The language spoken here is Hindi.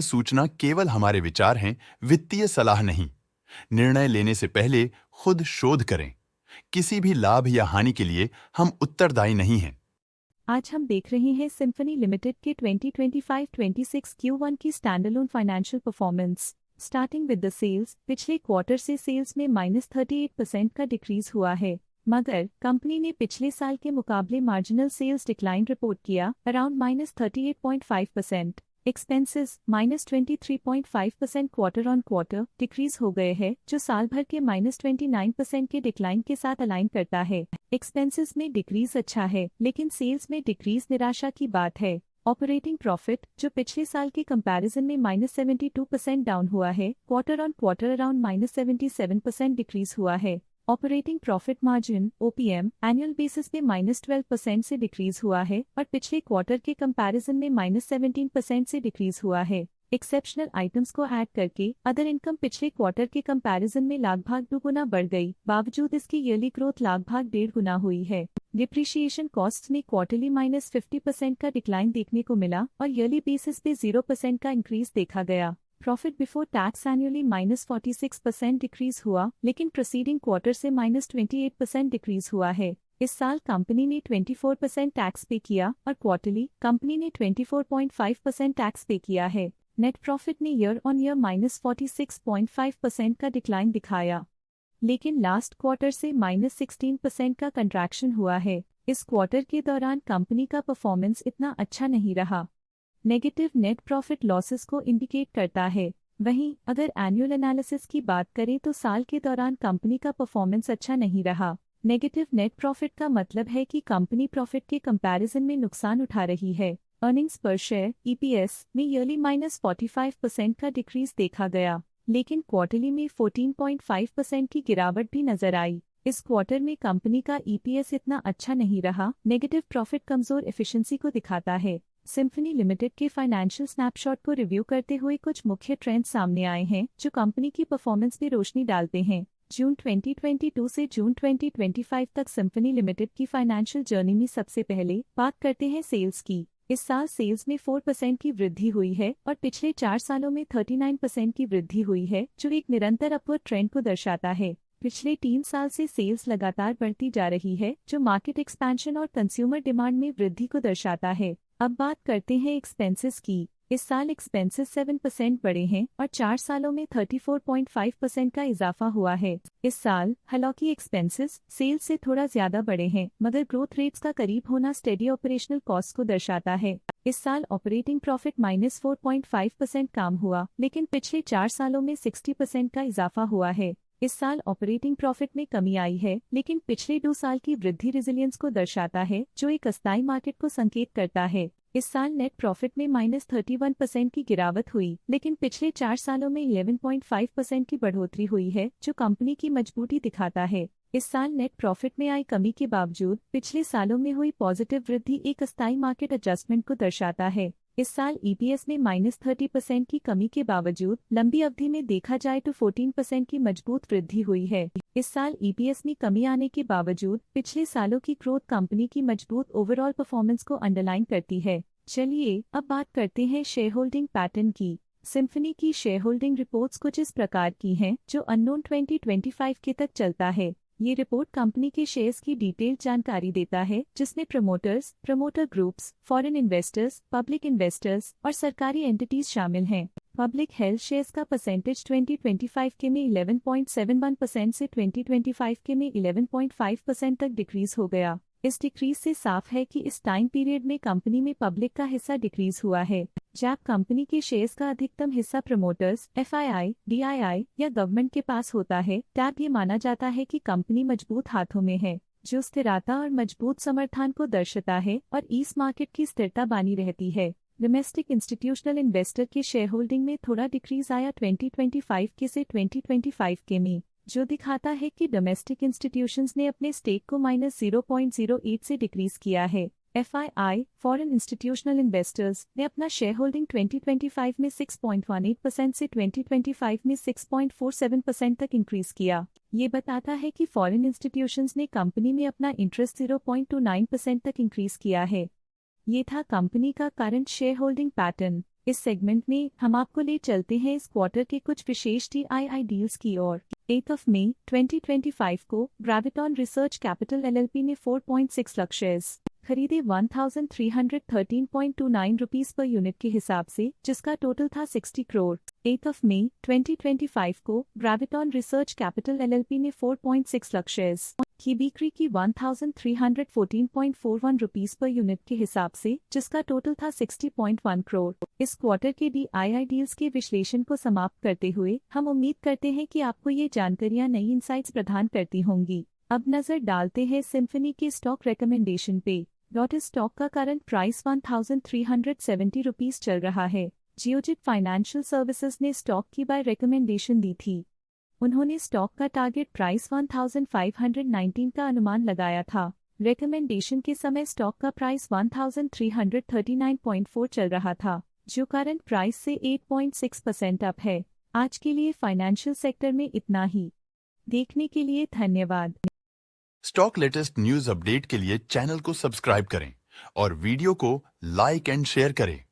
सूचना केवल हमारे विचार हैं, वित्तीय सलाह नहीं। निर्णय लेने से पहले खुद शोध करें। किसी भी लाभ या हानि के लिए हम उत्तरदायी नहीं हैं। आज हम देख रहे हैं सिम्फनी लिमिटेड के 2025-26 Q1 की standalone financial performance. Starting with the sales, पिछले क्वार्टर से सेल्स में -38% का डिक्रीज हुआ है, मगर कंपनी ने पिछले साल के मुकाबले मार्जिनल सेल्स डिक्लाइन रिपोर्ट किया, around -38.5%। Expenses -23.5% quarter on quarter decrease हो गए हैं, जो साल भर के -29% के डिक्लाइन के साथ अलाइन करता है। एक्सपेंसेस में डिक्रीज अच्छा है, लेकिन सेल्स में डिक्रीज निराशा की बात है। ऑपरेटिंग प्रॉफिट, जो पिछले साल के कंपैरिजन में -72% डाउन हुआ है, quarter on quarter around -77% decrease हुआ है। Operating profit margin OPM annual basis पे -12% से डिक्रीज हुआ है और पिछले क्वार्टर के कंपैरिजन में -17% से डिक्रीज हुआ है। एक्सेप्शनल आइटम्स को ऐड करके अदर इनकम पिछले क्वार्टर के कंपैरिजन में लगभग 2 गुना बढ़ गई, बावजूद इसकी ईयरली ग्रोथ लगभग 1.5 गुना हुई है। डिप्रिशिएशन कॉस्ट्स में क्वार्टरली -50% का डिक्लाइन देखने को मिला और ईयरली बेसिस पे 0% का इंक्रीज देखा गया। Profit before tax annually -46% decrease हुआ, लेकिन प्रीसीडिंग क्वार्टर से -28% डिक्रीज हुआ है। इस साल कंपनी ने 24% टैक्स पे किया और क्वार्टरली कंपनी ने 24.5% टैक्स पे किया है। नेट प्रॉफिट ने ईयर ऑन ईयर -46.5% का डिक्लाइन दिखाया, लेकिन लास्ट क्वार्टर से -16% का कंट्रैक्शन हुआ है। इस क्वार्टर के दौरान कंपनी का परफॉर्मेंस इतना अच्छा नहीं रहा। नेगेटिव नेट प्रॉफिट लॉसेस को इंडिकेट करता है। वहीं अगर एनुअल एनालिसिस की बात करें तो साल के दौरान कंपनी का परफॉर्मेंस अच्छा नहीं रहा। नेगेटिव नेट प्रॉफिट का मतलब है कि कंपनी प्रॉफिट के कंपैरिजन में नुकसान उठा रही है। अर्निंग्स पर शेयर EPS में ईयरली -45% का डिक्रीज देखा गया, लेकिन क्वार्टरली में 14.5% की गिरावट भी नजर आई। इस क्वार्टर में कंपनी का EPS इतना अच्छा नहीं रहा। नेगेटिव प्रॉफिट कमजोर एफिशिएंसी को दिखाता है। सिम्फनी लिमिटेड के फाइनेंशियल स्नैपशॉट को रिव्यू करते हुए कुछ मुख्य ट्रेंड्स सामने आए हैं, जो कंपनी की परफॉर्मेंस पे रोशनी डालते हैं। जून 2022 से जून 2025 तक सिम्फनी लिमिटेड की फाइनेंशियल जर्नी में सबसे पहले बात करते हैं सेल्स की। इस साल सेल्स में 4% की वृद्धि हुई है और पिछले 4 सालों में 39% की वृद्धि हुई है, जो एक निरंतर अपवर्ड ट्रेंड को दर्शाता है। पिछले 3 साल से सेल्स लगातार बढ़ती जा रही है, जो मार्केट एक्सपेंशन और कंज्यूमर डिमांड में वृद्धि को दर्शाता है। अब बात करते हैं एक्सपेंसेस की। इस साल एक्सपेंसेस 7% बढ़े हैं और 4 सालों में 34.5% का इजाफा हुआ है। इस साल हालांकि एक्सपेंसेस सेल्स से थोड़ा ज्यादा बढ़े हैं, मगर ग्रोथ रेट्स का करीब होना स्टेडी ऑपरेशनल कॉस्ट को दर्शाता है। इस साल ऑपरेटिंग प्रॉफिट -4.5% कम हुआ, लेकिन पिछले 4 सालों में 60% का इजाफा हुआ है। इस साल ऑपरेटिंग प्रॉफिट में कमी आई है, लेकिन पिछले 2 साल की वृद्धि रेजिलियंस को दर्शाता है, जो एक अस्थायी मार्केट को संकेत करता है। इस साल नेट प्रॉफिट में -31% की गिरावट हुई, लेकिन पिछले 4 सालों में 11.5% की बढ़ोतरी हुई है, जो कंपनी की मजबूती दिखाता है। इस साल नेट प्रॉफिट में आई कमी के बावजूद पिछले सालों में हुई पॉजिटिव वृद्धि एक अस्थायी मार्केट एडजस्टमेंट को दर्शाता है। इस साल EPS में -30% की कमी के बावजूद लंबी अवधि में देखा जाए तो 14% की मजबूत वृद्धि हुई है। इस साल EPS में कमी आने के बावजूद पिछले सालों की ग्रोथ कंपनी की मजबूत ओवरऑल परफॉर्मेंस को अंडरलाइन करती है। चलिए अब बात करते हैं शेयर होल्डिंग पैटर्न की। सिम्फनी की शेयर होल्डिंग रिपोर्ट्स कुछ इस प्रकार की हैं, जो अननोन 2025 के तक चलता है। ये रिपोर्ट कंपनी के शेयर्स की डिटेल्ड जानकारी देता है, जिसमें promoters, promoter groups, foreign investors, public investors और सरकारी एंटिटीज शामिल हैं। पब्लिक हेल्थ शेयर्स का परसेंटेज 2025 के में 11.71% से 2025 के में 11.5% तक डिक्रीज हो गया। इस डिक्रीज से साफ है कि इस टाइम पीरियड में कंपनी में पब्लिक का हिस्सा डिक्रीज हुआ है। जब कंपनी के शेयर्स का अधिकतम हिस्सा प्रमोटर्स, FII, DII या गवर्नमेंट के पास होता है, तब ये माना जाता है कि कंपनी मजबूत हाथों में है, जो स्थिरता और मजबूत समर्थन को दर्शाता है और इस मार्केट की स्थिरता बनी रहती है। डोमेस्टिक इंस्टीट्यूशनल इन्वेस्टर के शेयर होल्डिंग में थोड़ा डिक्रीज आया 2025 के से 2025 के में, जो दिखाता है कि डोमेस्टिक इंस्टीट्यूशंस ने अपने स्टेक को -0.08 से डिक्रीज किया है। FII, फॉरेन इंस्टीट्यूशनल इन्वेस्टर्स ने अपना शेयर होल्डिंग 2025 में 6.18% से 2025 में 6.47% तक इंक्रीज किया। ये बताता है कि फॉरेन इंस्टीट्यूशंस ने कंपनी में अपना इंटरेस्ट 0.29% तक इंक्रीज किया है। ये था कंपनी का करंट शेयर होल्डिंग पैटर्न। इस सेगमेंट में हम आपको ले चलते हैं इस क्वार्टर के कुछ विशेष DII डील्स की ओर। 8 मई 2025 को ग्रेविटॉन रिसर्च कैपिटल LLP ने 4.6 लाख शेयर्स खरीदे 1313.29 रुपीस पर यूनिट के हिसाब से, जिसका टोटल था 60 करोड़। 8 मई 2025 को ग्रेविटॉन रिसर्च कैपिटल LLP ने 4.6 लाख शेयर्स की बिक्री की 1314.41 रुपीस पर यूनिट के हिसाब से, जिसका टोटल था 60.1 करोड़। इस क्वार्टर के DII डील्स के विश्लेषण को समाप्त करते हुए हम उम्मीद करते हैं कि आपको ये जानकारियां नई इंसाइट्स प्रदान करती होंगी। अब नजर डालते हैं सिम्फनी के स्टॉक रिकमेंडेशन पे। इस स्टॉक का करंट प्राइस 1370 रुपीस चल रहा है। जियोजित फाइनेंशियल सर्विसेज ने स्टॉक की बाय रिकमेंडेशन दी थी। उन्होंने स्टॉक का टारगेट प्राइस 1519 का अनुमान लगाया था। रिकमेंडेशन के समय स्टॉक का प्राइस 1339.4 चल रहा था, जो करंट प्राइस से 8.6% अप है। आज के लिए फाइनेंशियल सेक्टर में इतना ही। देखने के लिए धन्यवाद। स्टॉक लेटेस्ट न्यूज अपडेट के लिए चैनल को सब्सक्राइब करें और वीडियो को लाइक एंड शेयर करें।